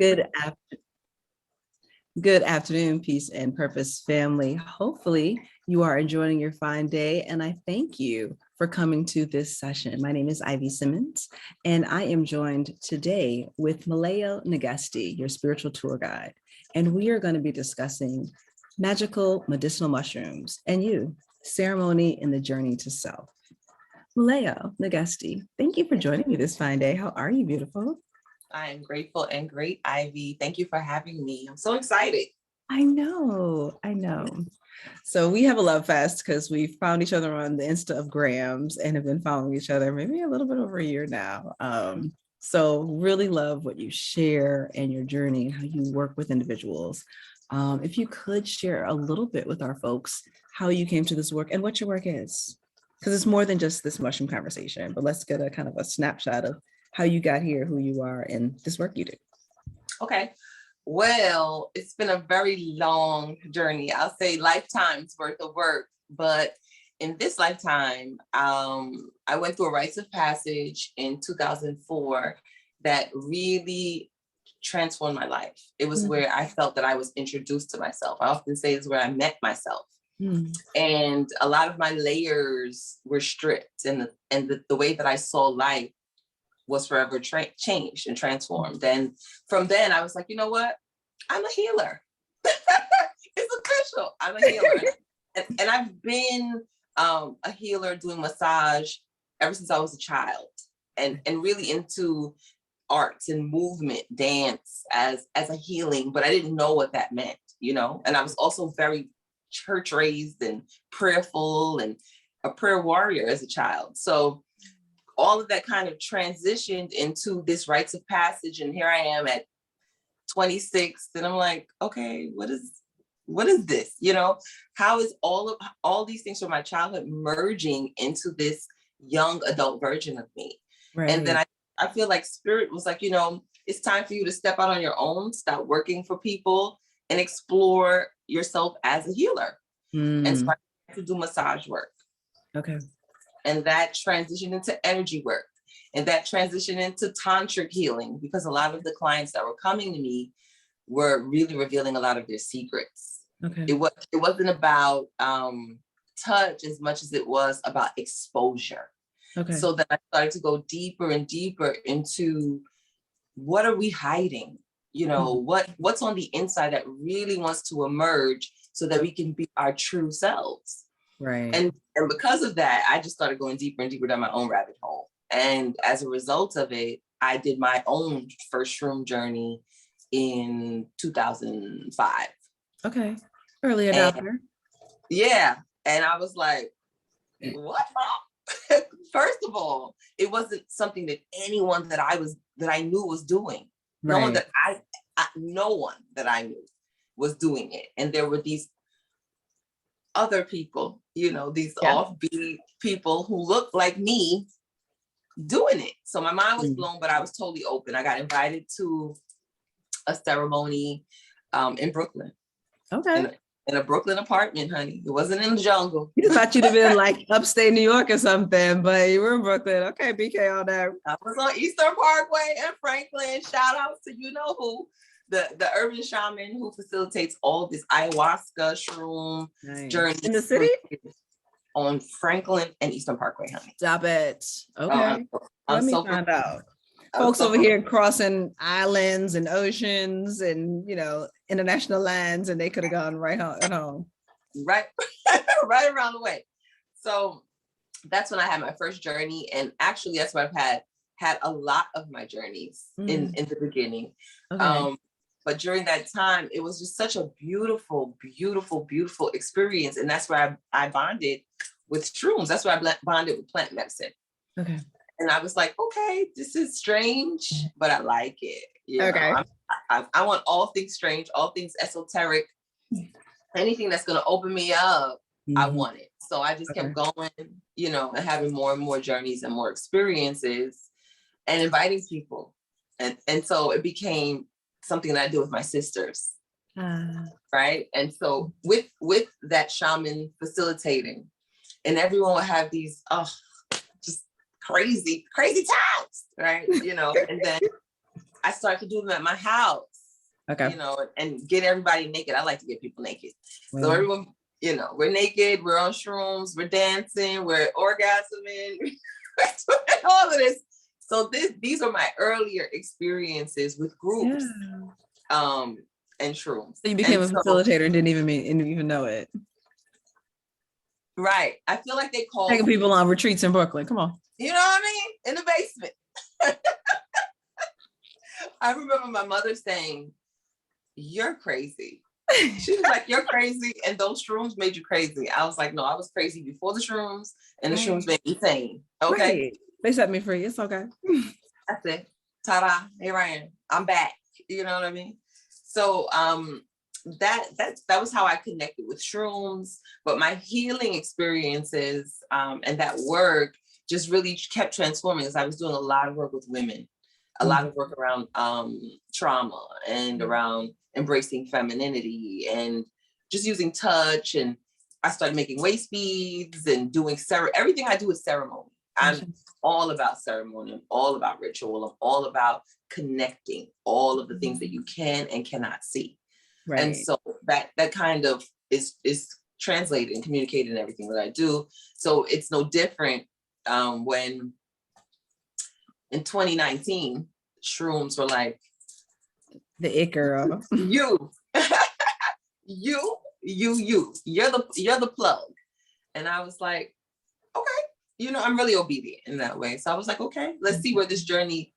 Good after, good afternoon, peace and purpose family. Hopefully, you are enjoying your fine day, and I thank you for coming to this session. My name is Ivy Simmons, and I am joined today with Milayo Negesti, your spiritual tour guide, and we are going to be discussing magical medicinal mushrooms and you, ceremony in the journey to self. Milayo Negesti, thank you for joining me this fine day. How are you, beautiful? I am grateful and great, Ivy. Thank you for having me. I'm so excited. I know. So we have a love fest because we found each other on the Insta of Grams and have been following each other maybe a little bit over a year now. So really love what you share and your journey and how you work with individuals. If you could share a little bit with our folks how you came to this work and what your work is, because it's more than just this mushroom conversation, but let's get a kind of a snapshot of how you got here, who you are, and this work you do. Okay. Well, it's been a very long journey. I'll say lifetimes worth of work, but in this lifetime, I went through a rites of passage in 2004 that really transformed my life. It was where I felt that I was introduced to myself. I often say it's where I met myself. And a lot of my layers were stripped, and the way that I saw life was forever changed and transformed. And from then I was like, you know what? I'm a healer. It's official. I'm a healer. and I've been a healer doing massage ever since I was a child, and really into arts and movement, dance as a healing, but I didn't know what that meant, and I was also very church raised and prayerful and a prayer warrior as a child. So all of that kind of transitioned into this rites of passage. And here I am at 26, and I'm like, okay, what is this? How is all these things from my childhood merging into this young adult version of me? Right. And then I feel like spirit was like, it's time for you to step out on your own, stop working for people, and explore yourself as a healer. And so I had to do massage work. Okay. And that transitioned into energy work, and that transitioned into tantric healing, because a lot of the clients that were coming to me were really revealing a lot of their secrets. Okay. It wasn't about touch as much as it was about exposure. Okay. So then I started to go deeper and deeper into what are we hiding? What's on the inside that really wants to emerge so that we can be our true selves. Right. And because of that, I just started going deeper and deeper down my own rabbit hole. And as a result of it, I did my own first shroom journey in 2005. Okay. Early adopter. Yeah. And I was like, what? First of all, it wasn't something that anyone that I knew was doing. Right. No one that I knew was doing it. And there were these other people, these offbeat people who looked like me doing it. So my mind was blown, but I was totally open. I got invited to a ceremony in Brooklyn. Okay. In a Brooklyn apartment, honey. It wasn't in the jungle. You thought you'd have been like upstate New York or something, but you were in Brooklyn. Okay, BK on that. I was on Eastern Parkway in Franklin. Shout out to who. The urban shaman who facilitates all this ayahuasca shroom journey in the city on Franklin and Eastern Parkway, honey. Stop it. Okay, let me find out. Folks over here crossing islands and oceans and international lands, and they could have gone right home. Right, right around the way. So that's when I had my first journey, and actually that's where I've had a lot of my journeys in the beginning. Okay. But during that time, it was just such a beautiful, beautiful, beautiful experience. And that's where I bonded with shrooms. That's where I bonded with plant medicine. Okay. And I was like, okay, this is strange, but I like it. Okay. I want all things strange, all things esoteric, anything that's going to open me up. I want it. So I just kept going, and having more and more journeys and more experiences and inviting people. And so it became something that I do with my sisters. Right. And so with that shaman facilitating, and everyone would have these, just crazy times. Right. And then I started to do them at my house. Okay. You know, and get everybody naked. I like to get people naked. So Wow. everyone, you know, we're naked, we're on shrooms, we're dancing, we're orgasming, we're doing all of this. So these are my earlier experiences with groups, and shrooms. So you became a so, facilitator and didn't even know it. Right. I feel like they call taking people on retreats in Brooklyn. Come on. You know what I mean? In the basement. I remember my mother saying, "You're crazy." She was like, "You're crazy, and those shrooms made you crazy." I was like, "No, I was crazy before the shrooms, and the shrooms made me sane." Okay. Right. They set me free. It's okay. That's it. Ta-da. Here I am. I'm back. You know what I mean? So that was how I connected with shrooms. But my healing experiences and that work just really kept transforming, as I was doing a lot of work with women, a lot of work around trauma and around embracing femininity and just using touch. And I started making waist beads and doing everything I do is ceremony. I'm all about ceremony. I'm all about ritual. I'm all about connecting all of the things that you can and cannot see. Right. And so that kind of is translated and communicated in everything that I do. So it's no different when in 2019, shrooms were like, the it girl. you're the plug. And I was like, okay, you know, I'm really obedient in that way. So I was like, okay, let's see where this journey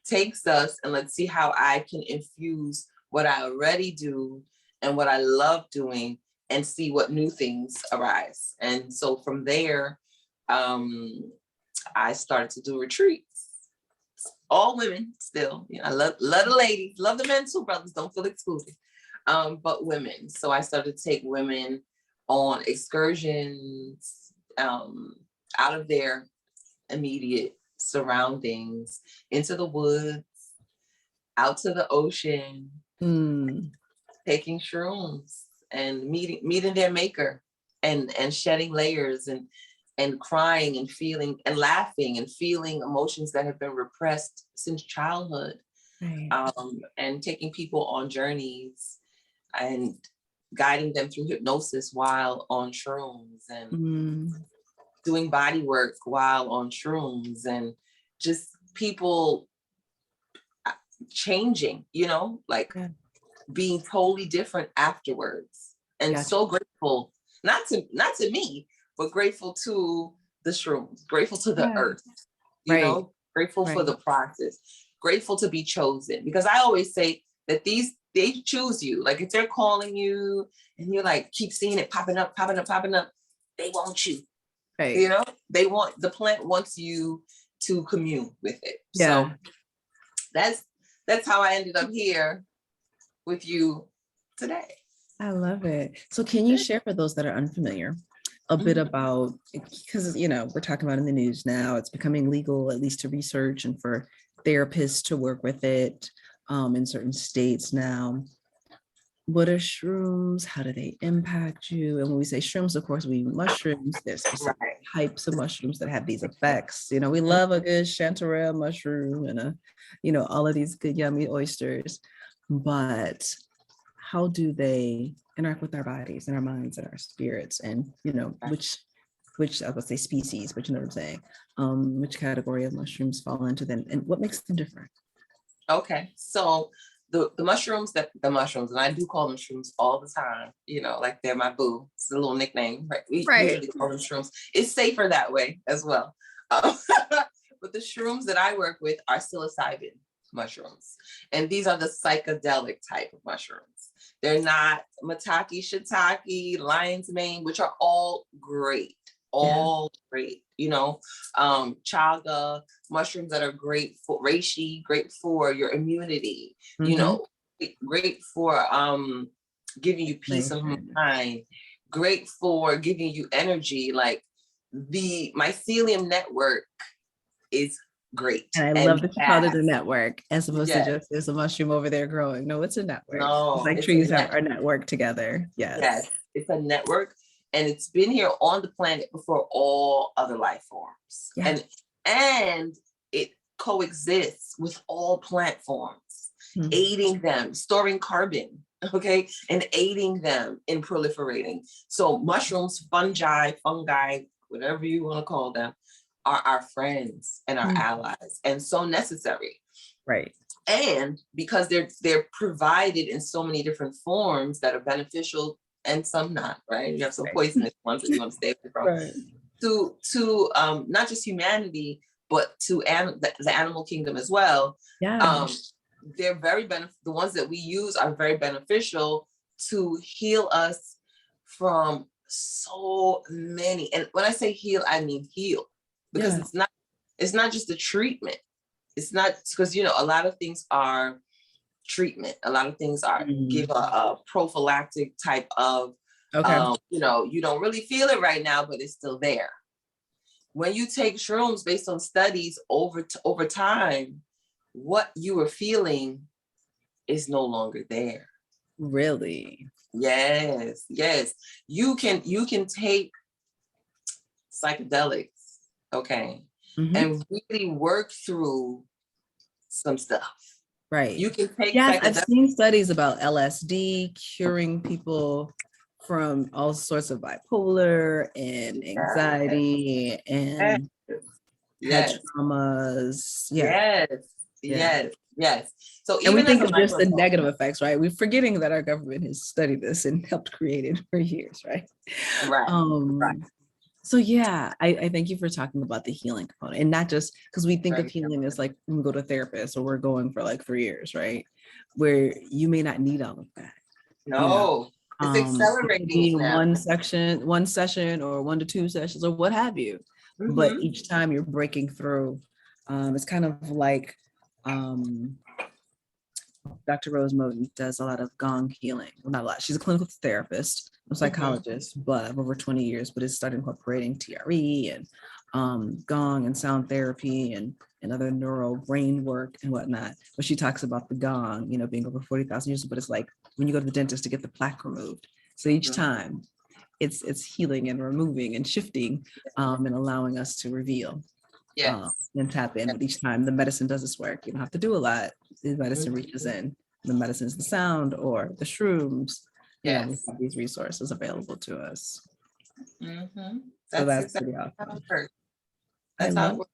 takes us, and let's see how I can infuse what I already do and what I love doing, and see what new things arise. And so from there, I started to do retreats. All women still. You know, I love the ladies, love the men too, brothers, don't feel excluded. But women. So I started to take women on excursions out of their immediate surroundings, into the woods, out to the ocean, taking shrooms and meeting their maker, and shedding layers, and crying and feeling and laughing and feeling emotions that have been repressed since childhood. Right. And taking people on journeys and guiding them through hypnosis while on shrooms, and doing body work while on shrooms, and just people changing, you know, like being totally different afterwards. And so grateful, not to me, but grateful to the shrooms, grateful to the earth, you know, grateful for the process, grateful to be chosen. Because I always say that they choose you. Like if they're calling you and you're like, keep seeing it popping up, they want you. Right. You know, the plant wants you to commune with it. Yeah. So that's how I ended up here with you today. I love it. So can you share, for those that are unfamiliar, a bit about, because, you know, we're talking about in the news now, it's becoming legal, at least to research and for therapists to work with it in certain states now. What are shrooms? How do they impact you? And when we say shrooms, of course, we mean mushrooms. There's specific types of mushrooms that have these effects. You know, we love a good chanterelle mushroom and all of these good yummy oysters. But how do they interact with our bodies and our minds and our spirits? And, you know, which I would say species, but you know what I'm saying? Which category of mushrooms fall into them, and what makes them different? Okay, so the mushrooms, and I do call them shrooms all the time, you know, like they're my boo. It's a little nickname, right? We usually call them shrooms. It's safer that way as well. But the shrooms that I work with are psilocybin mushrooms. And these are the psychedelic type of mushrooms. They're not maitake, shiitake, lion's mane, which are all great. Great, you know, chaga, mushrooms that are great for reishi, great for your immunity, you know, great for giving you peace of mind, great for giving you energy. Like the mycelium network is great. And I love that you called it a network as opposed to just there's a mushroom over there growing. No, it's a network. No, it's like trees are networked together. Yes, it's a network. And it's been here on the planet before all other life forms. And it coexists with all plant forms. aiding them, storing carbon, okay, and aiding them in proliferating. So mushrooms, fungi, whatever you want to call them, are our friends and our allies, and so necessary. Right. And because they're provided in so many different forms that are beneficial and some not, right? You have some poisonous ones that you want to stay away from. Right. To not just humanity, but to the animal kingdom as well. Yeah. They're the ones that we use are very beneficial to heal us from so many. And when I say heal, I mean heal, because it's not just a treatment. It's not, because a lot of things are treatment. A lot of things are give a prophylactic type of, you don't really feel it right now, but it's still there. When you take shrooms, based on studies over time, what you were feeling is no longer there. Really? Yes. You can take psychedelics, okay, and really work through some stuff. Right. You can take I've seen studies about LSD curing people from all sorts of bipolar and anxiety and head traumas. Yes. So and we even think of just the negative effects, right? We're forgetting that our government has studied this and helped create it for years, right? Right. So I thank you for talking about the healing component, and not just because we think of healing as like when we go to a therapist or we're going for like 3 years, right? Where you may not need all of that. No, it's accelerating now. One session or 1 to 2 sessions or what have you. But each time you're breaking through, it's kind of like Dr. Rose Moten does a lot of gong healing. Well, not a lot. She's a clinical therapist, a psychologist, but of over 20 years, but has started incorporating TRE and gong and sound therapy and other neural brain work and whatnot. But she talks about the gong, being over 40,000 years, but it's like when you go to the dentist to get the plaque removed. So each time it's healing and removing and shifting and allowing us to reveal. And tap in. But each time the medicine does its work, you don't have to do a lot. The medicine reaches in. The medicine is the sound or the shrooms. We have these resources available to us. So that's exactly pretty awesome. That's how it works.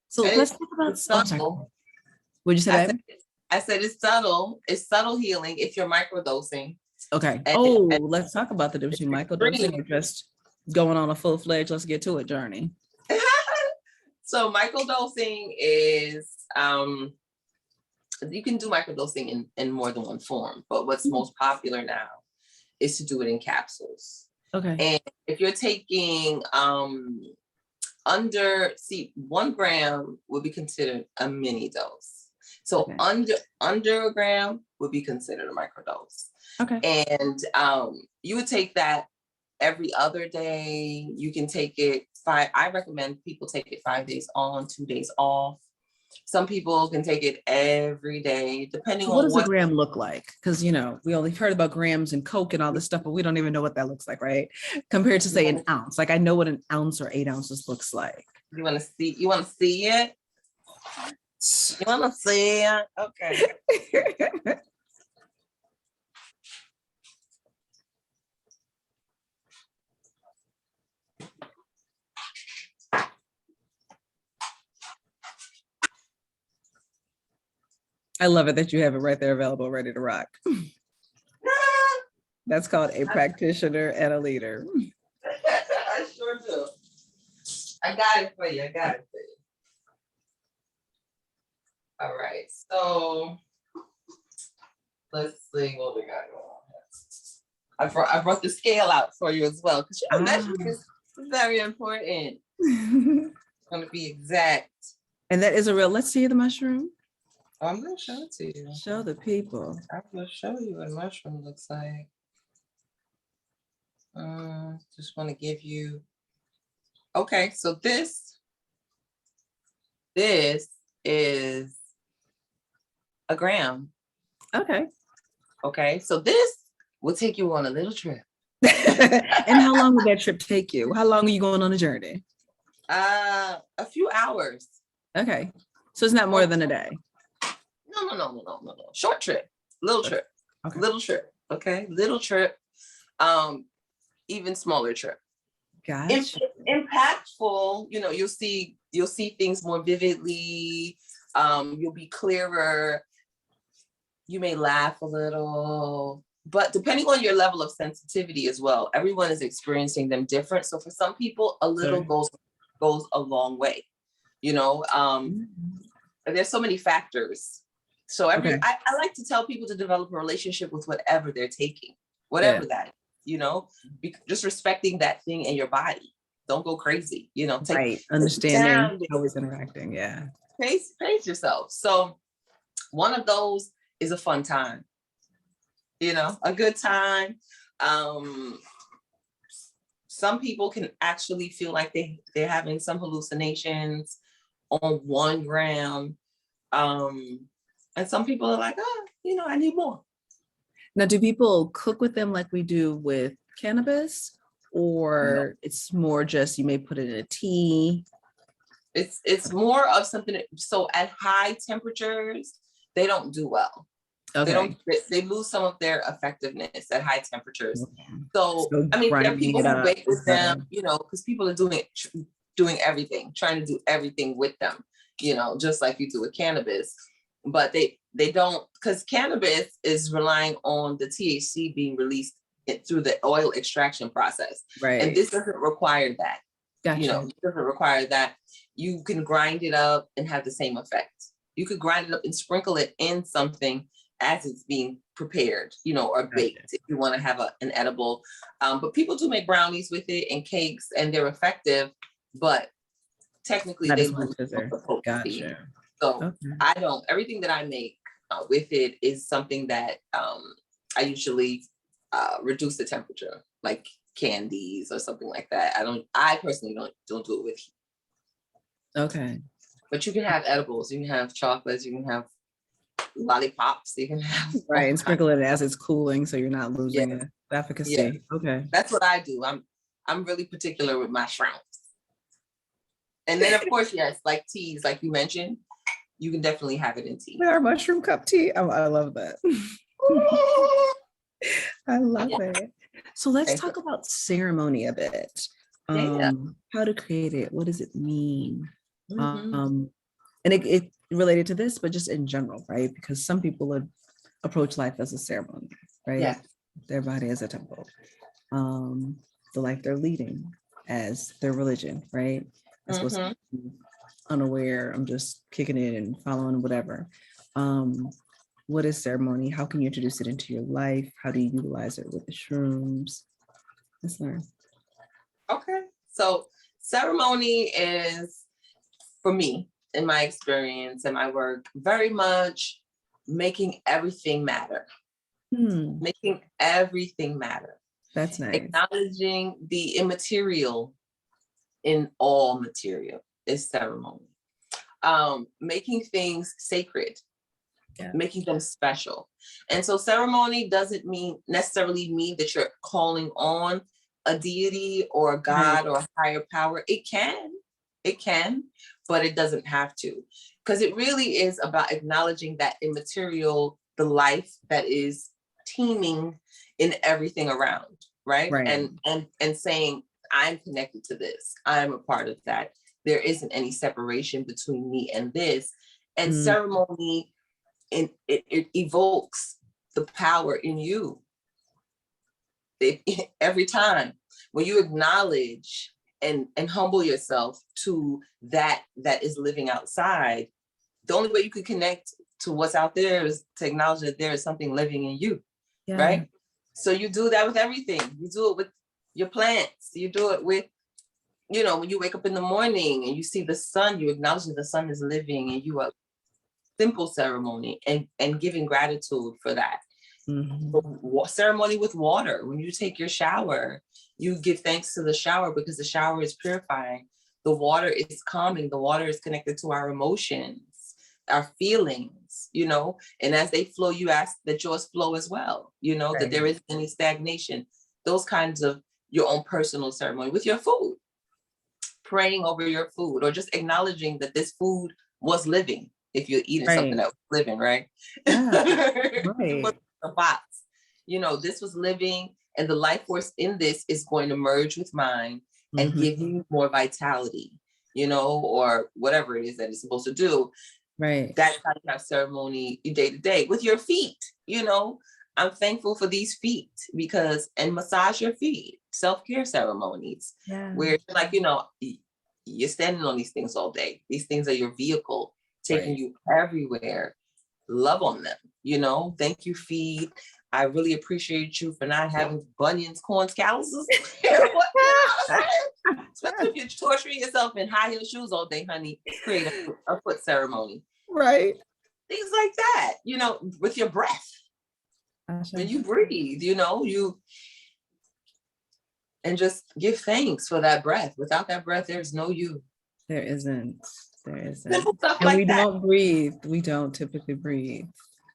So let's talk about subtle. What'd you say? I said it's subtle. It's subtle healing if you're microdosing. Okay. Let's talk about the difference between microdosing and just going on a full-fledged, let's get to it journey. So microdosing is, you can do microdosing in more than one form, but what's most popular now is to do it in capsules. Okay. And if you're taking 1 gram would be considered a mini dose. So under a gram would be considered a microdose. Okay. And you would take that every other day. You can take it I recommend people take it 5 days on, 2 days off. Some people can take it every day, depending on what does a gram look like? Because we only heard about grams and Coke and all this stuff, but we don't even know what that looks like, right? Compared to say an ounce. Like I know what an ounce or 8 ounces looks like. You want to see it? You want to see it? Okay. I love it that you have it right there available, ready to rock. That's called a practitioner and a leader. I sure do. I got it for you. All right. So let's see what we got going on. I brought the scale out for you as well, because measuring is very important. I'm going to be exact. And that is a real, let's see the mushroom. I'm going to show it to you. Show the people. I'm going to show you what a mushroom looks like. Just want to give you. Okay, so this is a gram. Okay, so this will take you on a little trip. And how long will that trip take you? How long are you going on a journey? A few hours. Okay, so it's not more than a day. No. Short trip, little trip, Okay. little trip. Okay, little trip. Even smaller trip. Gotcha. Impactful. You know, you'll see things more vividly. You'll be clearer. You may laugh a little, but depending on your level of sensitivity as well, everyone is experiencing them different. So for some people, a little goes a long way. You know, there's so many factors. So I like to tell people to develop a relationship with whatever they're taking, whatever that, you know, just respecting that thing in your body. Don't go crazy, you know, Understanding how it's interacting. Yeah. Pace yourself. So one of those is a fun time, you know, a good time. Some people can actually feel like they're having some hallucinations on 1 gram. And some people are like, oh, you know, I need more. Now, do people cook with them like we do with cannabis? Or it's more just you may put it in a tea? It's more of something. So at high temperatures, they don't do well. Okay. They lose some of their effectiveness at high temperatures. So I mean, there are people who bake with them, you know, because people are doing everything, trying to do everything with them, you know, just like you do with cannabis. But they don't, because cannabis is relying on the THC being released through the oil extraction process. Right. And this doesn't require that. Gotcha. You know, it doesn't require that. You can grind it up and have the same effect. You could grind it up and sprinkle it in something as it's being prepared, you know, or baked, if you want to have an edible. But people do make brownies with it and cakes, and they're effective, but technically they lose the potency. Gotcha. So everything that I make with it is something that I usually reduce the temperature, like candies or something like that. I personally don't do it with heat. Okay. But you can have edibles, you can have chocolates, you can have lollipops, you can have and sprinkle it as it's cooling so you're not losing the efficacy. Yeah. Okay. That's what I do. I'm really particular with my shrooms. And then of course, yes, like teas, like you mentioned, you can definitely have it in tea. Our mushroom cup tea. I love that. I love it. So let's talk about ceremony a bit. How to create it. What does it mean? And it related to this, but just in general, right? Because some people would approach life as a ceremony, right? Yeah. Their body as a temple. The life they're leading as their religion, right? I'm supposed to be unaware. I'm just kicking it and following whatever. What is ceremony? How can you introduce it into your life? How do you utilize it with the shrooms? Let's learn. Okay. So ceremony is, for me, in my experience and my work, very much making everything matter. Making everything matter. That's nice. Acknowledging the immaterial in all material is ceremony. Making things sacred. Yeah. Making them special. And so ceremony doesn't necessarily mean that you're calling on a deity or a God or a higher power. It can, but it doesn't have to, because it really is about acknowledging that immaterial, the life that is teeming in everything around, right? And saying, I'm connected to this. I'm a part of that. There isn't any separation between me and this. And ceremony, it evokes the power in you. Every time when you acknowledge and humble yourself to that is living outside, the only way you can connect to what's out there is to acknowledge that there is something living in you, right? So you do that with everything. You do it with your plants. You do it with, you know, when you wake up in the morning and you see the sun, you acknowledge that the sun is living, and you are simple ceremony and giving gratitude for that. Ceremony with water. When you take your shower, you give thanks to the shower because the shower is purifying. The water is calming. The water is connected to our emotions, our feelings, you know, and as they flow, you ask that yours flow as well, you know, that there isn't any stagnation. Those kinds of your own personal ceremony with your food, praying over your food, or just acknowledging that this food was living. if you're eating Right. something that was living, right? Yeah, It right. wasn't a box. This was living, and the life force in this is going to merge with mine and give you more vitality, or whatever it is that it's supposed to do. Right. That's how you have ceremony day to day with your feet. I'm thankful for these feet and massage your feet, self-care ceremonies, where you're standing on these things all day. These things are your vehicle, taking you everywhere. Love on them, thank you, feet. I really appreciate you for not having bunions, corns, calluses. Especially if you're torturing yourself in high heel shoes all day, honey, create a foot ceremony. Right. Things like that, with your breath. When you breathe, and just give thanks for that breath. Without that breath, there's no you. There isn't. Simple stuff and like we that. don't breathe. We don't typically breathe.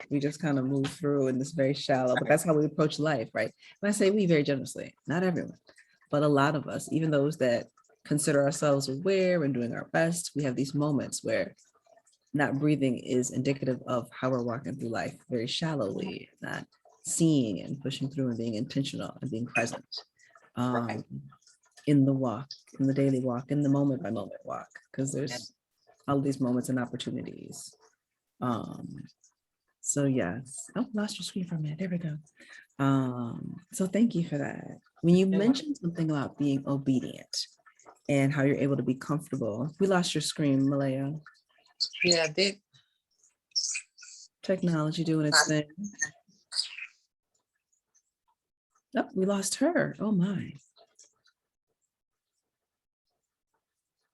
We just kind of move through in this very shallow, but that's how we approach life, right? When I say we, very generously, not everyone, but a lot of us, even those that consider ourselves aware and doing our best, we have these moments where not breathing is indicative of how we're walking through life very shallowly, not seeing and pushing through and being intentional and being present in the walk, in the daily walk, in the moment by moment walk, because there's all these moments and opportunities. So yes. Oh, lost your screen for a minute. There we go. So thank you for that. When you mentioned something about being obedient and how you're able to be comfortable, we lost your screen, Milayo. Yeah, I did. Technology doing its thing. Oh, we lost her. Oh my.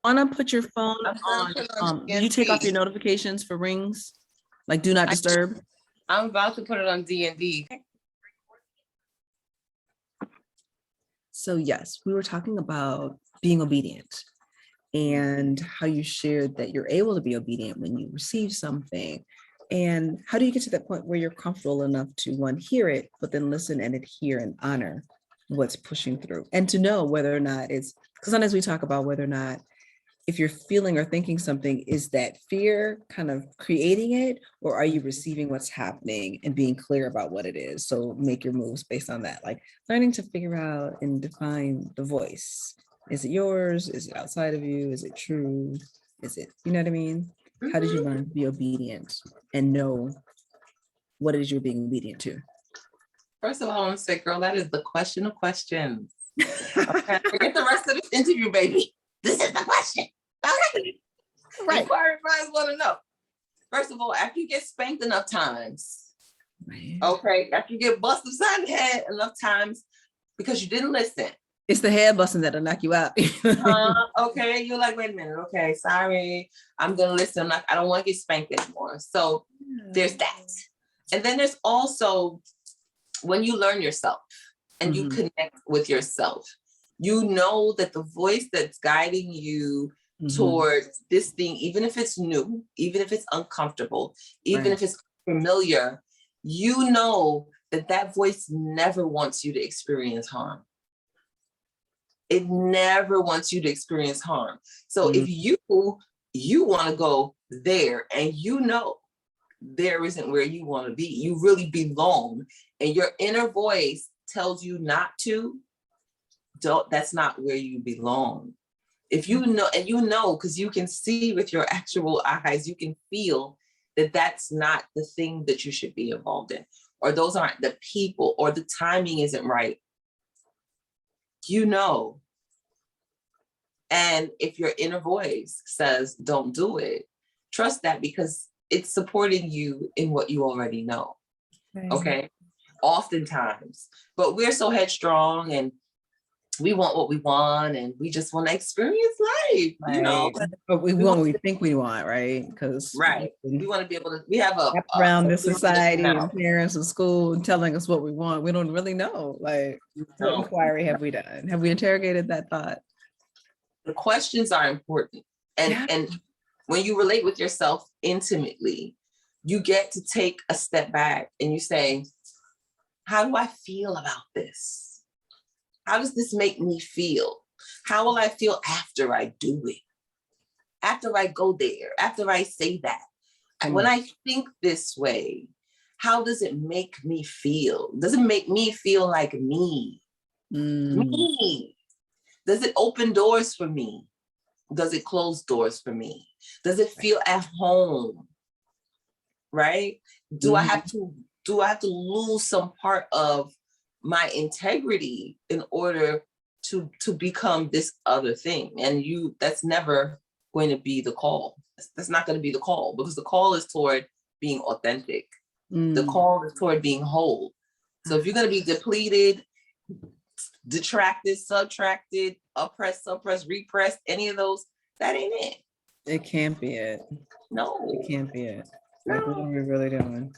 Wanna put your phone on? Did you take off your notifications for rings? Like do not disturb? I'm about to put it on D&D. So yes, we were talking about being obedient and how you shared that you're able to be obedient when you receive something. And how do you get to that point where you're comfortable enough to, one, hear it, but then listen and adhere and honor what's pushing through, and to know whether or not it's, because sometimes we talk about whether or not, if you're feeling or thinking something, is that fear kind of creating it, or are you receiving what's happening and being clear about what it is? So make your moves based on that, like learning to figure out and define the voice. Is it yours? Is it outside of you? Is it true? Is it, you know what I mean? How did you learn to be obedient and know what it is you're being obedient to? First of all, I want to say, girl, that is the question of questions. Okay, forget the rest of this interview, baby. This is the question. Right. Everybody want to know. First of all, after you get spanked enough times, okay, after you get busted upside the head enough times because you didn't listen. It's the head busting that'll knock you out. Okay, you're like, wait a minute. Okay, sorry, I'm gonna listen. I don't want to get spanked anymore. So there's that. And then there's also when you learn yourself and you connect with yourself, you know that the voice that's guiding you towards this thing, even if it's new, even if it's uncomfortable, even if it's familiar, you know that voice never wants you to experience harm. It never wants you to experience harm. So if you want to go there and there isn't where you want to be, you really belong, and your inner voice tells you not to, that's not where you belong. If you know, and because you can see with your actual eyes, you can feel that that's not the thing that you should be involved in, or those aren't the people, or the timing isn't right. And if your inner voice says, don't do it, trust that, because it's supporting you in what you already know. Okay. Oftentimes, but we're so headstrong and we want what we want, and we just want to experience life, But we want what we think we want, right? Because we want to be able to. We have around this society and parents and school and telling us what we want. We don't really know. Like, what inquiry have we done? Have we interrogated that thought? The questions are important, and when you relate with yourself intimately, you get to take a step back and you say, "How do I feel about this? How does this make me feel? How will I feel after I do it? After I go there, after I say that? when I think this way, how does it make me feel? Does it make me feel like me? Me. Does it open doors for me? Does it close doors for me? Does it feel at home? Right? Do I have to lose some part of my integrity in order to become this other thing? And that's never going to be the call. That's not going to be the call, because the call is toward being authentic. The call is toward being whole. So if you're going to be depleted, detracted, subtracted, oppressed, suppressed, repressed, any of those, that ain't it. It can't be it. No. It can't be it. No. Like, what are we really doing?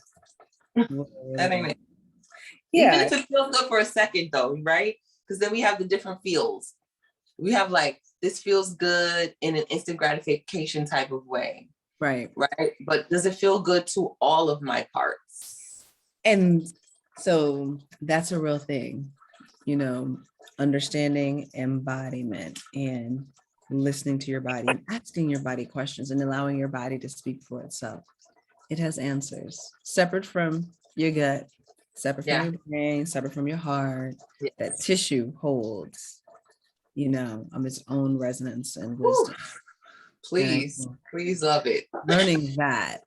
That ain't it. Yeah. Even if it feels good for a second though, right? Because then we have the different feels. We have like, this feels good in an instant gratification type of way. Right. Right. But does it feel good to all of my parts? And so that's a real thing, understanding embodiment and listening to your body and asking your body questions and allowing your body to speak for itself. It has answers separate from your gut, separate from your brain, separate from your heart. Yes. That tissue holds, its own resonance and wisdom. Please love it. Learning that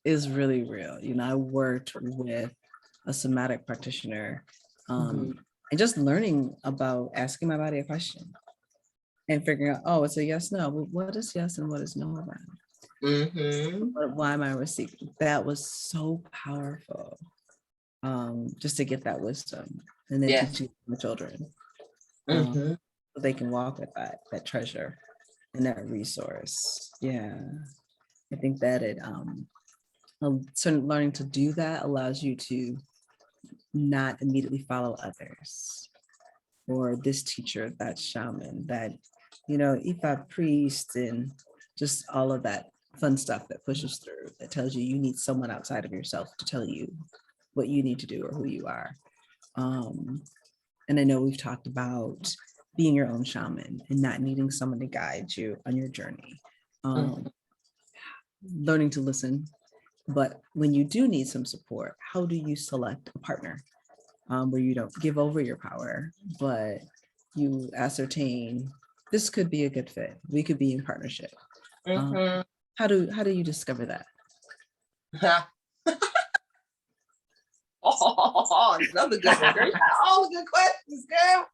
is really real. I worked with a somatic practitioner and just learning about asking my body a question and figuring out, oh, it's a yes, no. Well, what is yes and what is no about? Why am I receiving? That was so powerful. Just to get that wisdom and then teach the children so they can walk with that treasure and that resource. Yeah, I think that certain learning to do that allows you to not immediately follow others or this teacher, that shaman, that Ifa priest, and just all of that fun stuff that pushes through, that tells you need someone outside of yourself to tell you what you need to do or who you are. And I know we've talked about being your own shaman and not needing someone to guide you on your journey. Learning to listen. But when you do need some support, how do you select a partner where you don't give over your power, but you ascertain this could be a good fit. We could be in partnership. How do you discover that? Another good one, girl. All the good questions, girl.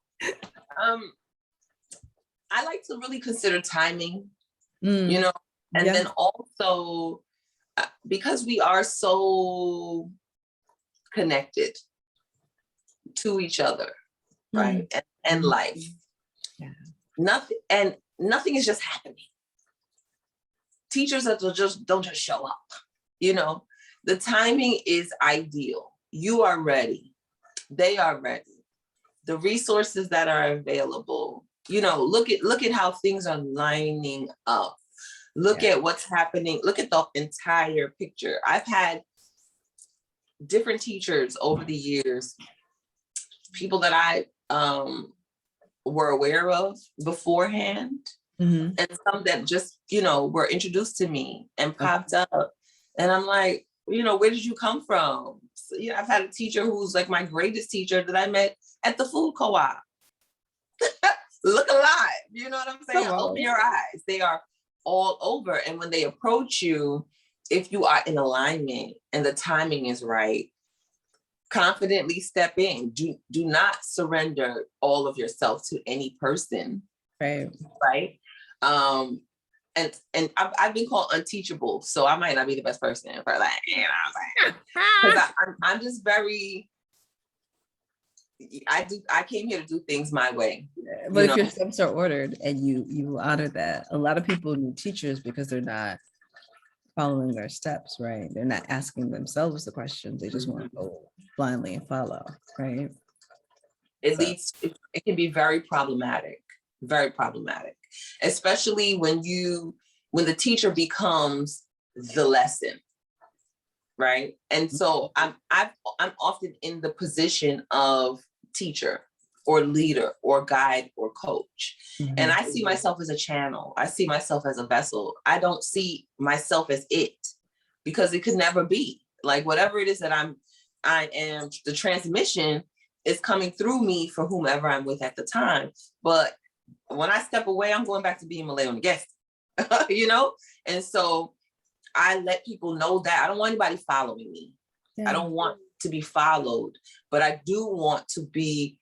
I like to really consider timing, and then also because we are so connected to each other, right? And life. Yeah. Nothing is just happening. Teachers that don't just show up, The timing is ideal. You are ready. They are ready. The resources that are available, look at how things are lining up. Look at what's happening. Look at the entire picture. I've had different teachers over the years, people that I were aware of beforehand, and some that just, were introduced to me and popped up. And I'm like, where did you come from? So, I've had a teacher who's like my greatest teacher that I met at the food co-op. Look alive, you know what I'm saying? Open your eyes. They are all over. And when they approach you, if you are in alignment and the timing is right, confidently step in. Do not surrender all of yourself to any person. Right. And I've been called unteachable, so I might not be the best person for that. Because I'm just very. I came here to do things my way. But if your steps are ordered and you honor that, a lot of people need teachers because they're not following their steps, right? They're not asking themselves the questions. They just want to go blindly and follow, right? It can be very problematic, especially when the teacher becomes the lesson, right? And so I'm often in the position of teacher or leader or guide or coach. And I see myself as a channel. I see myself as a vessel. I don't see myself as it. because it could never be. Like whatever it is that I am, the transmission is coming through me for whomever I'm with at the time. But when I step away, I'm going back to being Milayo Negesti, you know? And so I let people know that I don't want anybody following me. Yeah. I don't want to be followed, but I do want to be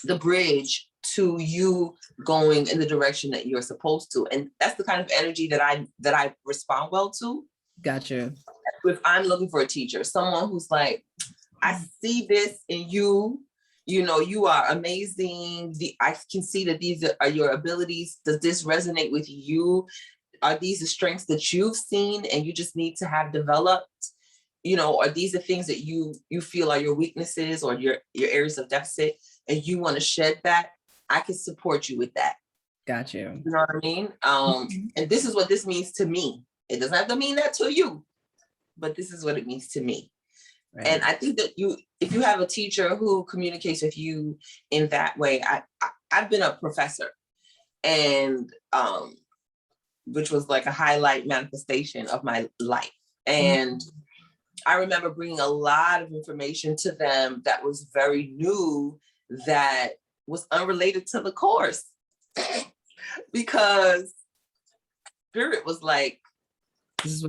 the bridge to you going in the direction that you're supposed to. And that's the kind of energy that I respond well to. Gotcha. If I'm looking for a teacher, someone who's like, I see this in you, you know, you are amazing. I can see that these are your abilities. Does this resonate with you? Are these the strengths that you've seen and you just need to have developed? You know, are these the things that you feel are your weaknesses or your areas of deficit, and you want to shed that? I can support you with that. Got you. You know what I mean? And this is what this means to me. It doesn't have to mean that to you, but this is what it means to me. Right. And I think that if you have a teacher who communicates with you in that way, I've been a professor, and which was like a highlight manifestation of my life. And I remember bringing a lot of information to them that was very new, that was unrelated to the course, because Spirit was like,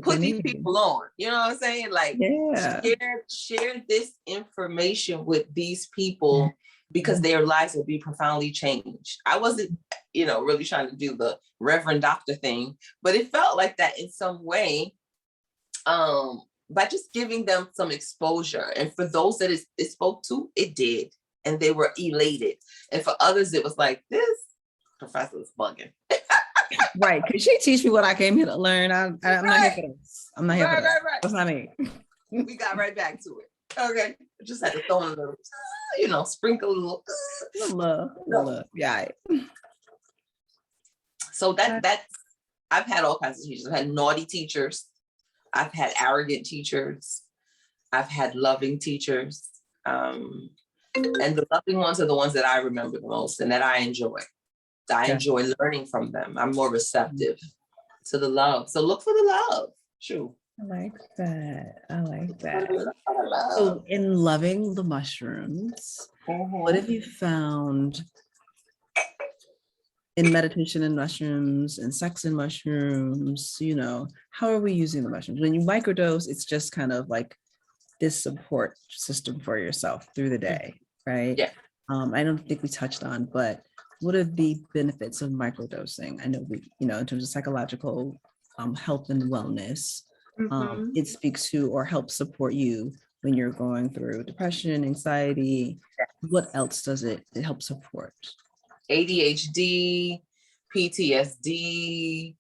put these people on, you know what I'm saying? Like, share this information with these people because their lives will be profoundly changed. I wasn't, you know, really trying to do the Reverend Doctor thing, but it felt like that in some way, by just giving them some exposure. And for those that it spoke to, it did. And they were elated. And for others, it was like, this professor's bugging. Right. Could she teach me what I came here to learn? I'm not here for this. I'm not here for this. Right. That's not me. We got right back to it. Okay. I just had to throw in a little, you know, sprinkle a little love. Yeah. So that's, I've had all kinds of teachers. I've had naughty teachers. I've had arrogant teachers. I've had loving teachers. And the loving ones are the ones that I remember the most and that I enjoy. I enjoy learning from them. I'm more receptive to the love. So look for the love. True. I like that. So in loving the mushrooms, what have you found in meditation and mushrooms and sex and mushrooms? You know, how are we using the mushrooms? When you microdose, it's just kind of like this support system for yourself through the day, right? Yeah. I don't think we touched on, but what are the benefits of microdosing? I know in terms of psychological health and wellness, it speaks to or helps support you when you're going through depression, anxiety. What else does it help support? ADHD, PTSD.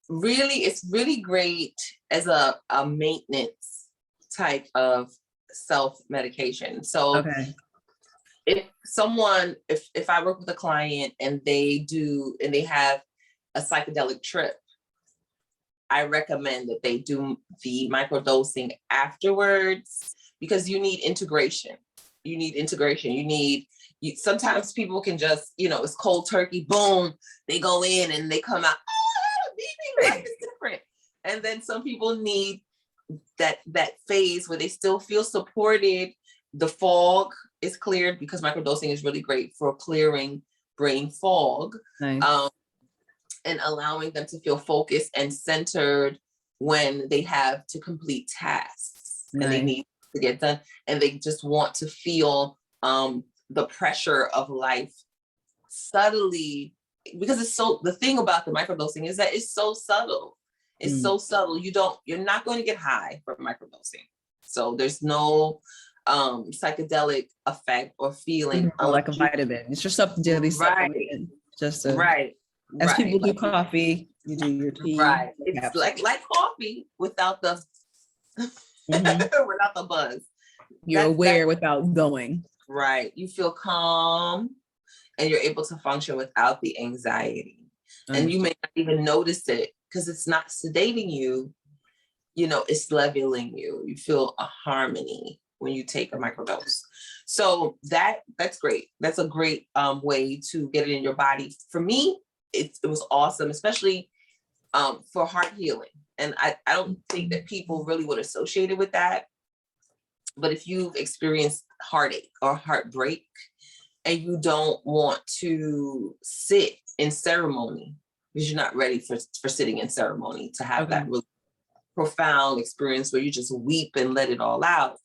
Really, it's really great as a maintenance type of self-medication. So if I work with a client and they have a psychedelic trip, I recommend that they do the microdosing afterwards, because you need integration. Sometimes people can just, it's cold turkey, boom, they go in and they come out, baby, life is different. And then some people need that phase where they still feel supported. The fog is cleared, because microdosing is really great for clearing brain fog. Nice. And allowing them to feel focused and centered when they have to complete tasks. Nice. And they need to get done, and they just want to feel the pressure of life subtly, because the thing about the microdosing is that it's so subtle. It's so subtle. You're not going to get high from microdosing. So there's no psychedelic effect or feeling. Like a vitamin. It's just something daily supplement. As people do coffee, you do your tea. Right. It's like coffee without the without the buzz. You're aware without going. Right. You feel calm and you're able to function without the anxiety. And you may not even notice it because it's not sedating you. It's leveling you. You feel a harmony when you take a microdose. So that's great. That's a great way to get it in your body. For me, it was awesome, especially for heart healing. And I don't think that people really would associate it with that. But if you've experienced heartache or heartbreak and you don't want to sit in ceremony because you're not ready for sitting in ceremony to have that really profound experience where you just weep and let it all out,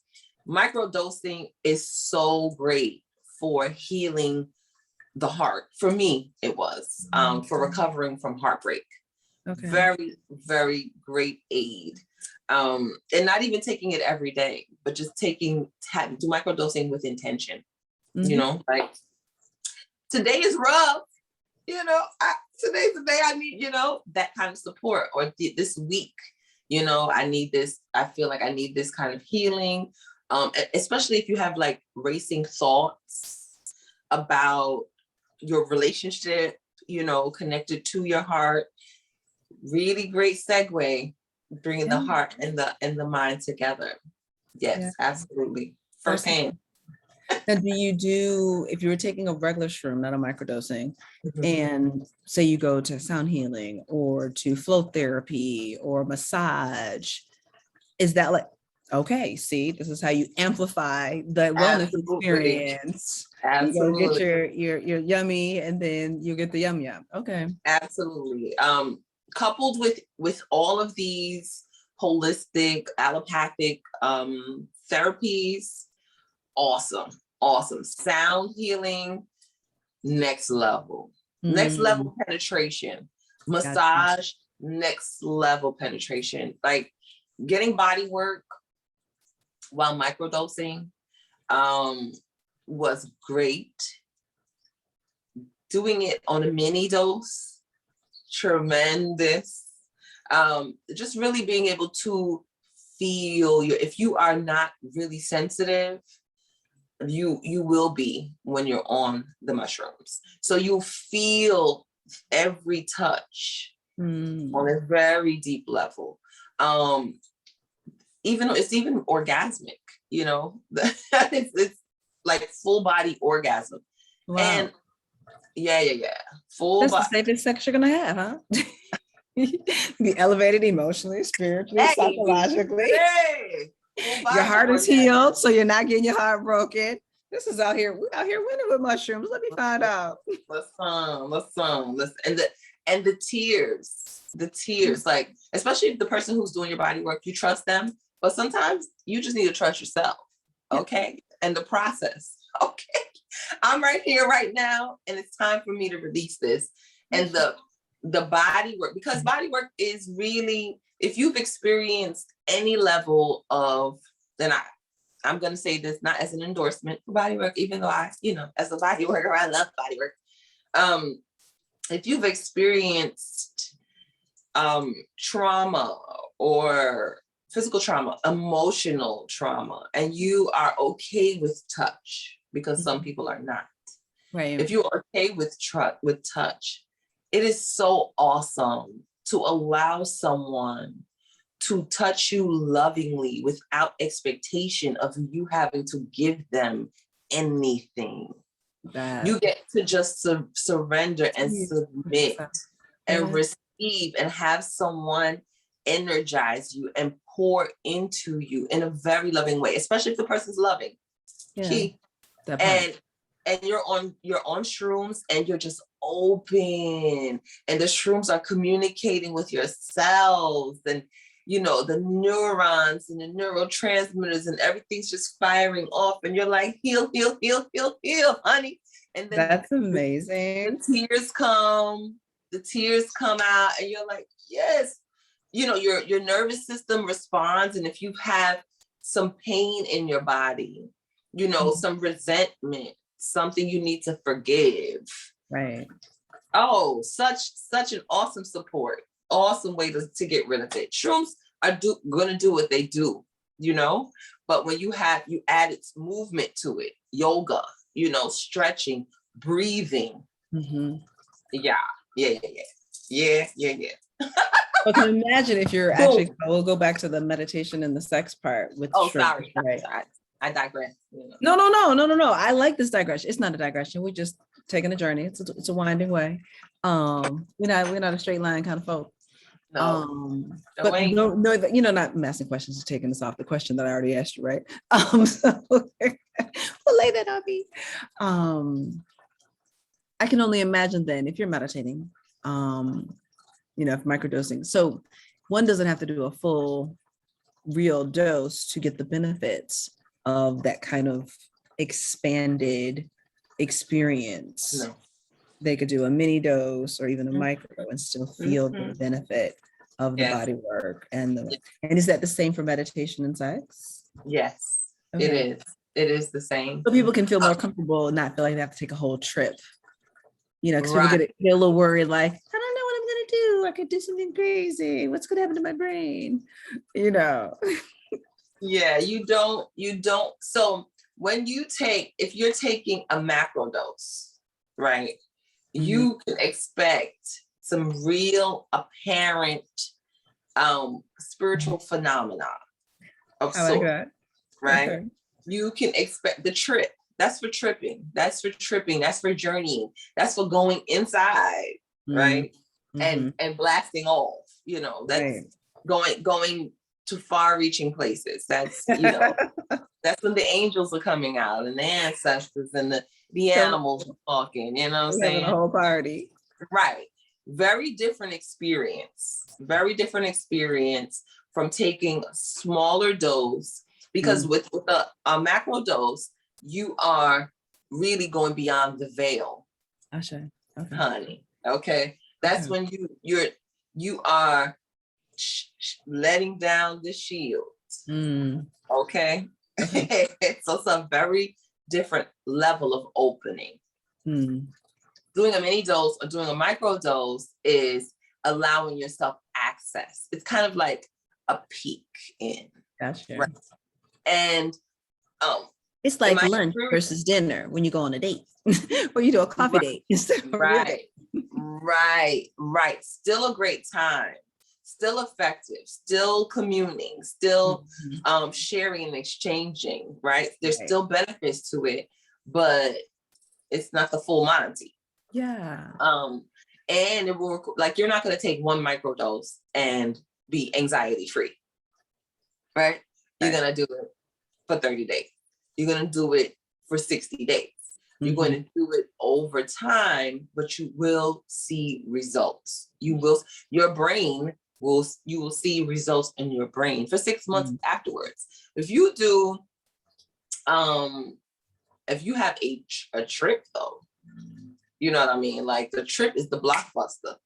microdosing is so great for healing the heart. For me, it was for recovering from heartbreak. Very, very great aid. And not even taking it every day, but just do microdosing with intention. You know, like today is rough. You know, today's the day I need, you know, that kind of support. Or this week, you know, I need this. I feel like I need this kind of healing. Especially if you have like racing thoughts about your relationship, you know, connected to your heart. Really great segue, bringing the heart and the mind together. Yes, absolutely. Firsthand. And if you were taking a regular shroom, not a microdosing, and say you go to sound healing or to flow therapy or massage, is that like, okay, see, this is how you amplify the wellness experience. Absolutely. You go get your yummy, and then you get the yum yum. Okay. Absolutely. Coupled with all of these holistic allopathic therapies, awesome sound healing, next level penetration, massage, next level penetration, like getting body work while microdosing was great. Doing it on a mini dose, tremendous. Just really being able to feel if you are not really sensitive, you will be when you're on the mushrooms. So you feel every touch on a very deep level. It's even orgasmic, you know, it's like full body orgasm. Wow. And yeah. That's the safest sex you're gonna have, huh? Be elevated emotionally, spiritually, psychologically. Your heart is healed, so you're not getting your heart broken. This is out here. We're out here winning with mushrooms. Let me find out. Listen. And the tears, like, especially if the person who's doing your body work, you trust them, but sometimes you just need to trust yourself. Okay. And the process. Okay. I'm right here right now, and it's time for me to release this. And the body work, because body work is really, if you've experienced any level of, then I'm going to say this not as an endorsement for body work, even though as a body worker, I love body work. If you've experienced trauma or physical trauma, emotional trauma, and you are okay with touch, because some people are not. Right. If you're okay with touch, it is so awesome to allow someone to touch you lovingly without expectation of you having to give them anything. You get to just surrender and submit and receive and have someone energize you and pour into you in a very loving way, especially if the person's loving. And you're on shrooms and you're just open, and the shrooms are communicating with your cells, and you know, the neurons and the neurotransmitters and everything's just firing off, and you're like, heal, honey. And then that's amazing. The tears come out, and you're like, yes. You know, your nervous system responds, and if you have some pain in your body, you know, some resentment, something you need to forgive. Right. Oh, such an awesome support, awesome way to get rid of it. Shrooms are gonna do what they do, you know, but when you add its movement to it, yoga, you know, stretching, breathing. Yeah. Well, can imagine if you're actually, we'll go back to the meditation and the sex part with sorry. I digress. No. I like this digression. It's not a digression. We're just taking a journey. It's a winding way. We're not a straight line kind of folk. No, no, But ain't. no, you know, not I'm asking questions, taking this off the question that I already asked you, right? So we'll lay that on me. I can only imagine then if you're meditating, you know, if microdosing. So one doesn't have to do a full real dose to get the benefits of that kind of expanded experience. No. They could do a mini dose or even a Mhm. micro and still feel the Mhm. benefit of the Yes. body work. And Yes. is that the same for meditation and sex? Yes, it Okay. is. It is the same. So people can feel more comfortable and not feel like they have to take a whole trip. You know, because people Right. get a little worried, like, I don't know what I'm gonna do. I could do something crazy. What's gonna happen to my brain? You know. Yeah, you don't. So if you're taking a macro dose, right, you can expect some real apparent spiritual phenomena of I like sorts, that. right? Okay. You can expect the trip. That's for tripping. That's for tripping. That's for journeying. That's for going inside, right? Mm-hmm. And blasting off. You know, that's Right. going to far-reaching places. That's, you know, that's when the angels are coming out and the ancestors and the animals are talking, you know what I'm Having a saying? whole party. Right. Very different experience. Very different experience from taking a smaller dose, because with a macro dose, you are really going beyond the veil, Okay. honey. Okay. That's when you are letting down the shield. Okay. So it's a very different level of opening. Doing a mini dose or doing a micro dose is allowing yourself access. It's kind of like a peek in. Gotcha. Right? And it's like lunch versus dinner when you go on a date or you do a coffee date instead of a real date. Right. Still a great time. Still effective, still communing, still sharing and exchanging, right? There's still benefits to it, but it's not the full Monty. Yeah. And it will, like, you're not going to take one microdose and be anxiety free, right? You're going to do it for 30 days. You're going to do it for 60 days. You're going to do it over time, but you will see results. Your brain you will see results in your brain for 6 months afterwards. If you do, if you have a trip though, you know what I mean? Like, the trip is the blockbuster.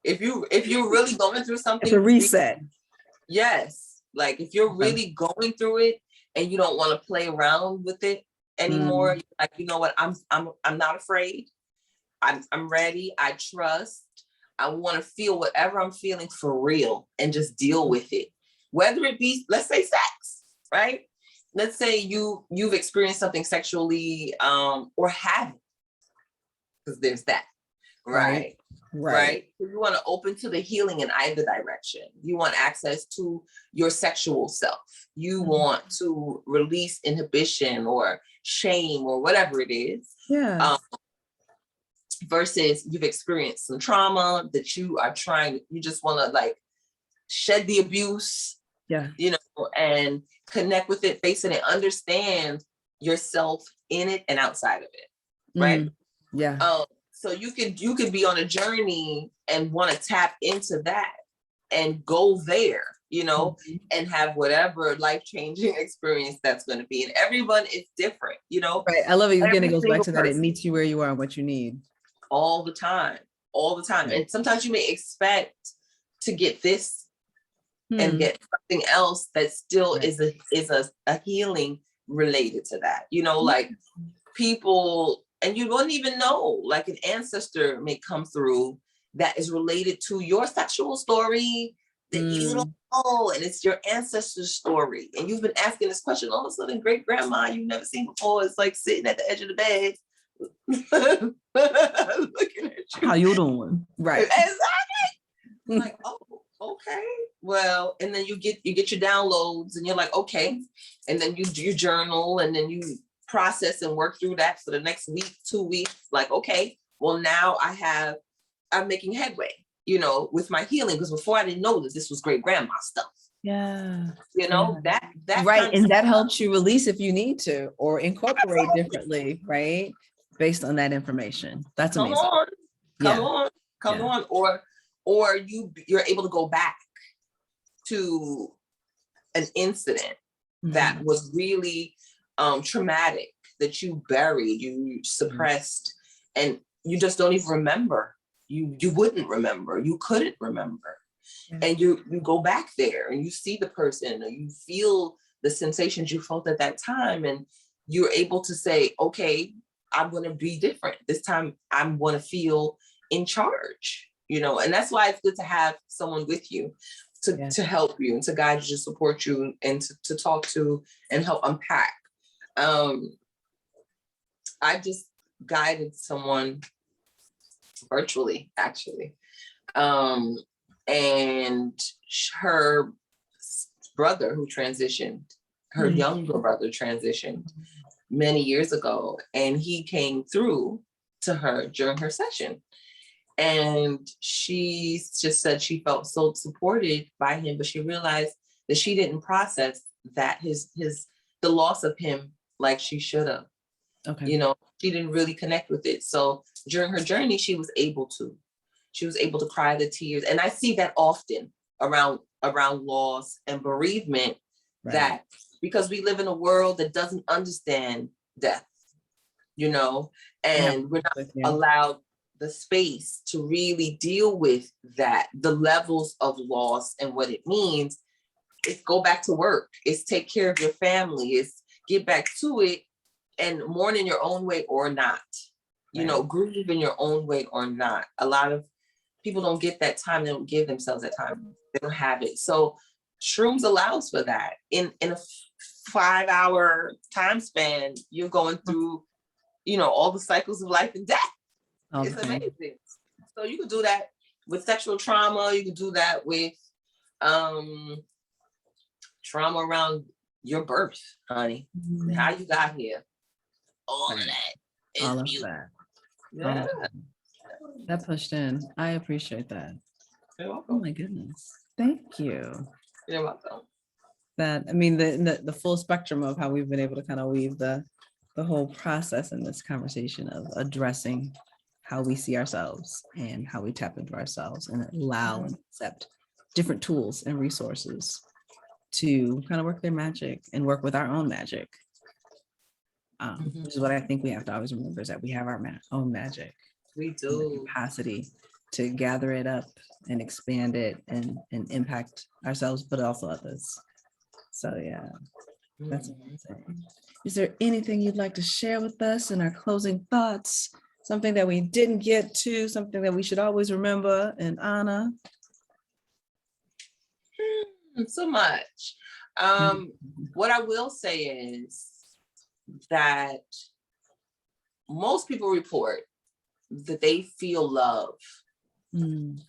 If you're really going through something, it's a reset. Yes. Like, if you're really going through it and you don't want to play around with it anymore, like, you know what? I'm not afraid. I'm ready. I trust. I want to feel whatever I'm feeling for real and just deal with it. Whether it be, let's say, sex, right? Let's say you've experienced something sexually or haven't, because there's that, right? So you want to open to the healing in either direction. You want access to your sexual self. You want to release inhibition or shame or whatever it is. Yeah. Versus you've experienced some trauma that you just want to, like, shed the abuse, you know, and connect with it, face it, and understand yourself in it and outside of it, right? So you could be on a journey and want to tap into that and go there, you know, and have whatever life-changing experience that's going to be. And everyone is different, you know. Right. I love it. Again, it goes back to that. It meets you where you are and what you need. All the time. And sometimes you may expect to get this and get something else that still is a healing related to that. You know, like, people, and you wouldn't even know, like, an ancestor may come through that is related to your sexual story that you don't know, and it's your ancestor's story. And you've been asking this question, all of a sudden, great grandma you've never seen before is, like, sitting at the edge of the bed looking at you. How you doing? Right. Exactly. Like, oh, okay. Well, and then you get your downloads and you're like, okay. And then you journal and then you process and work through that for the next week, 2 weeks. Like, okay, well, now I'm making headway. with my healing, because before I didn't know that this was great grandma stuff. Yeah. That right. kind And of that stuff. helps you release if you need to, or incorporate differently, right? Based on that information. That's Come amazing. on, come Yeah. on, come Yeah. on. Or you're able to go back to an incident that was really traumatic, that you buried, you suppressed, and you just don't even remember. You wouldn't remember, you couldn't remember. And you go back there and you see the person, or you feel the sensations you felt at that time, and you're able to say, okay, I'm going to be different this time. I'm going to feel in charge, and that's why it's good to have someone with you to help you and to guide you, to support you, and to talk to and help unpack. I just guided someone virtually, actually. And her brother who transitioned, her younger brother transitioned many years ago, and he came through to her during her session. And she just said she felt so supported by him, but she realized that she didn't process that the loss of him like she should have. Okay. She didn't really connect with it. So during her journey, she was able to cry the tears. And I see that often around loss and bereavement, that because we live in a world that doesn't understand death, and we're not allowed the space to really deal with that, the levels of loss and what it means. It's go back to work. It's take care of your family. It's get back to it and mourn in your own way or not. Grieve in your own way or not. A lot of people don't get that time. They don't give themselves that time. They don't have it. So Shrooms allows for that. In a 5-hour time span, you're going through, all the cycles of life and death. Okay. It's amazing. So you can do that with sexual trauma. You can do that with trauma around your birth, honey. How you got here. All of that. All of that. Yeah. That pushed in. I appreciate that. You're welcome. Oh my goodness. Thank you. You're welcome. The full spectrum of how we've been able to kind of weave the whole process in this conversation of addressing how we see ourselves and how we tap into ourselves and allow and accept different tools and resources to kind of work their magic and work with our own magic. Which is what I think we have to always remember, is that we have our own magic. We do. The capacity to gather it up and expand it and impact ourselves, but also others. So yeah, that's amazing. Is there anything you'd like to share with us in our closing thoughts? Something that we didn't get to, something that we should always remember and honor? So much. What I will say is that most people report that they feel love. And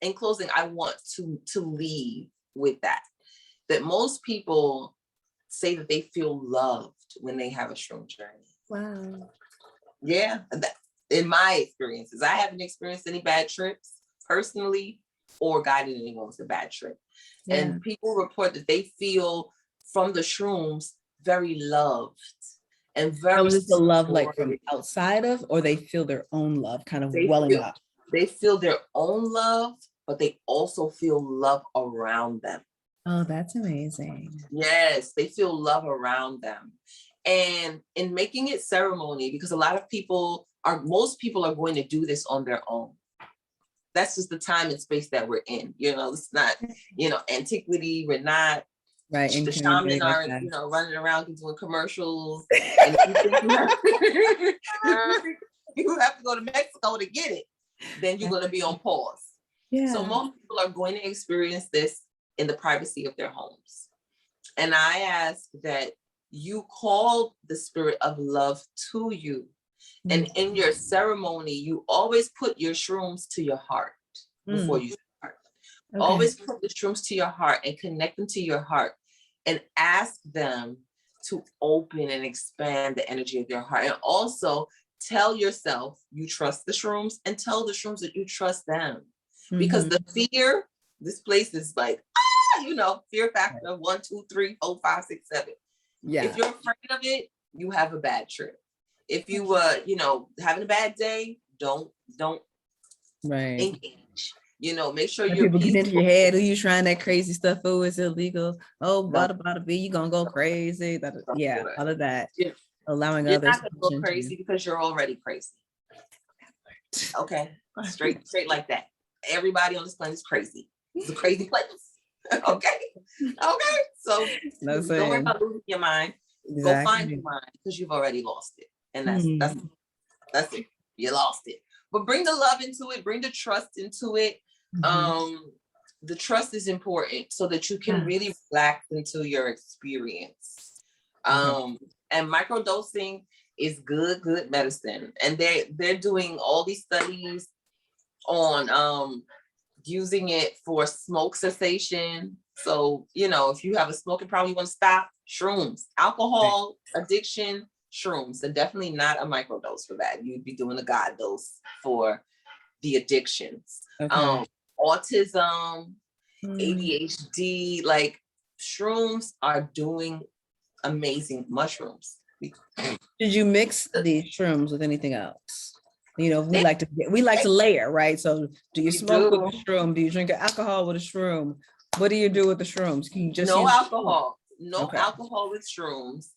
in closing, I want to leave with that most people say that they feel loved when they have a shroom journey. Wow. Yeah, in my experiences, I haven't experienced any bad trips personally or guided anyone with a bad trip. Yeah. And people report that they feel from the shrooms very loved and very. Is the love like from outside of, or they feel their own love kind of welling up? They feel their own love, but they also feel love around them. Oh, that's amazing. Yes, they feel love around them. And in making it ceremony, because most people are going to do this on their own. That's just the time and space that we're in. It's not, antiquity. We're not. Right. The shaman aren't, running around and doing commercials. And you have to go to Mexico to get it. Then you're going to be on pause. Yeah. So most people are going to experience this in the privacy of their homes. And I ask that you call the spirit of love to you. And in your ceremony, you always put your shrooms to your heart before you start. Okay. Always put the shrooms to your heart and connect them to your heart and ask them to open and expand the energy of your heart. And also tell yourself you trust the shrooms, and tell the shrooms that you trust them. Because the fear, this place is like, fear factor 1, 2, 3, 4, 5, 6, 7. Yeah. If you're afraid of it, you have a bad trip. If you having a bad day, don't engage. Make sure you're people get into your head. Who you trying that crazy stuff? Oh, it's illegal. Oh, bada be, you gonna go crazy. Yeah, all of that. Yeah. Allowing you're others not gonna go crazy because you're already crazy. Okay, straight like that. Everybody on this planet is crazy. It's a crazy place. Okay. So don't worry about losing your mind. Exactly. Go find your mind, because you've already lost it, and that's it. You lost it. But bring the love into it. Bring the trust into it. The trust is important so that you can really relax into your experience. And microdosing is good medicine. And they're doing all these studies on using it for smoke cessation. So, if you have a smoking problem, you want to stop, shrooms. Alcohol addiction, shrooms. They're definitely not a microdose for that. You'd be doing a God dose for the addictions. Autism, ADHD, like shrooms are doing amazing. Mushrooms. Did you mix the shrooms with anything else? We like to layer, right? So do you smoke with a shroom? Do you drink alcohol with a shroom? What do you do with the shrooms? Can you just no alcohol? No alcohol with shrooms.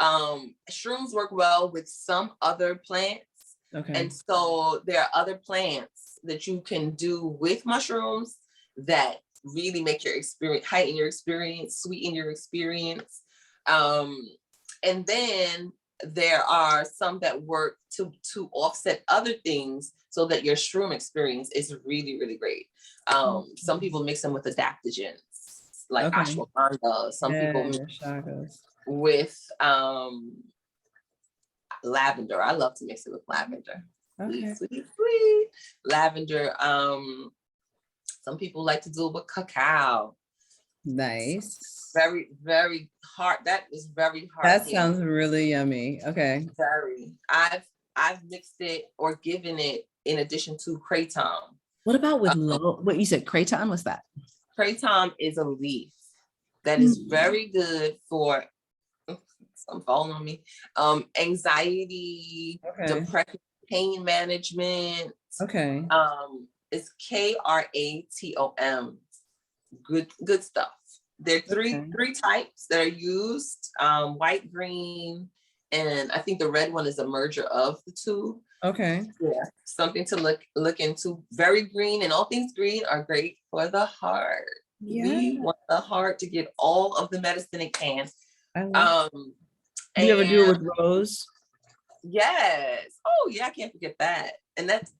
Shrooms work well with some other plants. And so there are other plants that you can do with mushrooms that really make your experience, heighten your experience, sweeten your experience. And then there are some that work to offset other things so that your shroom experience is really, really great. Some people mix them with adaptogens, like ashwagandha. Some people mix with lavender. I love to mix it with lavender. Sweet. Lavender. Some people like to do it with cacao. Nice. Very, very hard. That is very hard. That sounds really yummy. Okay. Very. I've mixed it or given it in addition to kratom. What about with what you said? Kratom? What's that? Kratom is a leaf that is very good for. I'm falling on me. Anxiety, depression, pain management. It's KRATOM. Good stuff. There are three types that are used: white, green, and I think the red one is a merger of the two. Yeah, something to look into. Very green, and all things green are great for the heart. We want the heart to get all of the medicine it can. Do you ever do it with rose? Yes. Oh yeah, I can't forget that. And that's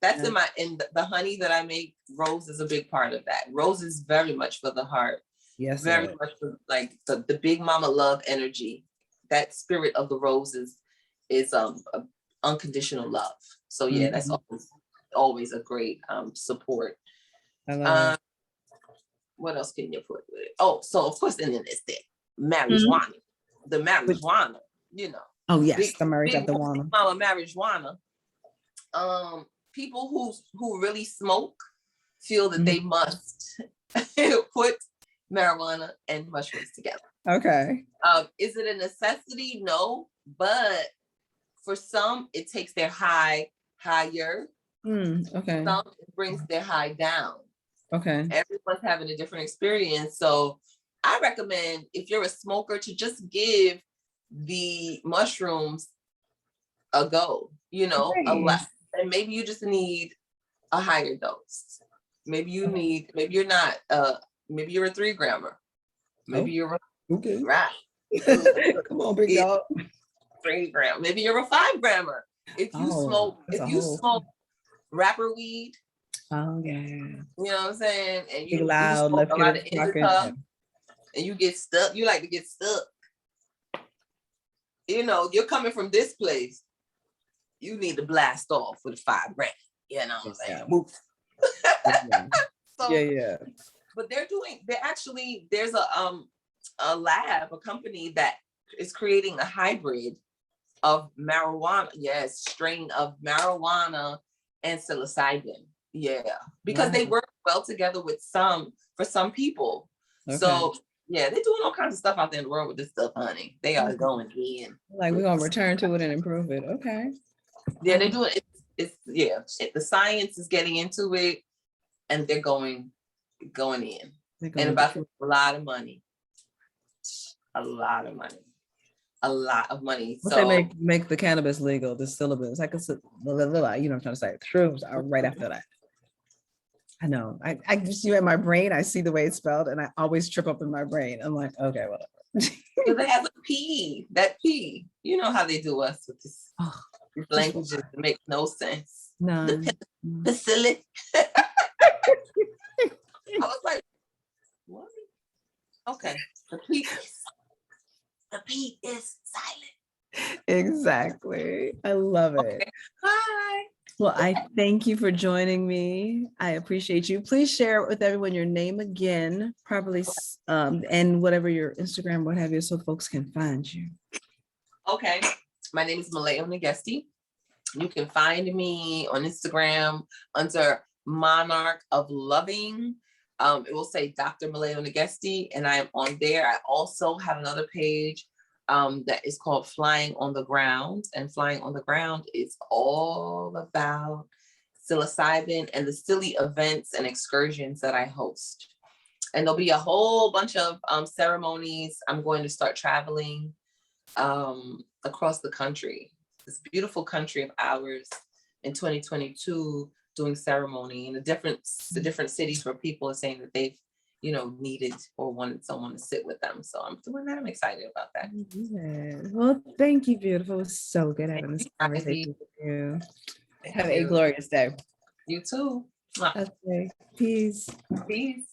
in the honey that I make. Rose is a big part of that. Rose is very much for the heart. Yes. Very much for like the big mama love energy. That spirit of the roses is unconditional love. So yeah, that's always a great support. I love it. What else can you put with it? Oh, so of course, and then it's the marijuana. The marijuana, Oh yes, the marijuana. Mama marijuana. People who really smoke feel that they must put marijuana and mushrooms together. Is it a necessity? No, but for some it takes their high higher. Some it brings their high down. Everyone's having a different experience. So I recommend, if you're a smoker, to just give the mushrooms a go, a lot. And maybe you just need a higher dose. Maybe you're not, maybe you're a 3 grammer. Maybe you're a right. Come on, big dog. 3 gram. Maybe you're a 5 grammer. If you smoke wrapper weed. Oh yeah. You know what I'm saying? And you loud, smoke a lot of indica, and you get stuck. You like to get stuck. You're coming from this place. You need to blast off with 5 grams. You know what I'm saying? So, But there's a lab, a company that is creating a hybrid of marijuana. Yes, strain of marijuana and psilocybin. Yeah, because they work well together with for some people. Okay. So yeah, they're doing all kinds of stuff out there in the world with this stuff, honey. They are going in. Like we're gonna return to it and improve it. Okay. Yeah, they do it. The science is getting into it, and they're going in, and about to a lot of money. A lot of money. A lot of money. Once they make the cannabis legal, the syllabus, I could, you know what I'm trying to say. Shrooms are right after that. I know. I just, in my brain, I see the way it's spelled, and I always trip up in my brain. I'm like, okay, whatever. Because it has a P. That P. You know how they do us with this languages that make no sense. No. The silly. I was like, what? Okay. The P is silent. Exactly. I love it. Okay. Bye. Well, I thank you for joining me. I appreciate you. Please share with everyone your name again, probably, and whatever your Instagram, what have you, so folks can find you. Okay. My name is Milayo Negesti. You can find me on Instagram under Monarch of Loving. It will say Dr. Milayo Negesti, and I am on there. I also have another page that is called Flying on the Ground. And Flying on the Ground is all about psilocybin and the silly events and excursions that I host. And there'll be a whole bunch of ceremonies. I'm going to start traveling across the country, this beautiful country of ours, in 2022, doing ceremony in the different cities where people are saying that they've needed or wanted someone to sit with them. So I'm doing that. I'm excited about that. Yeah. Well, thank you, beautiful. It was so good having this conversation with you. Have a glorious day. You too. Okay. Peace. Peace.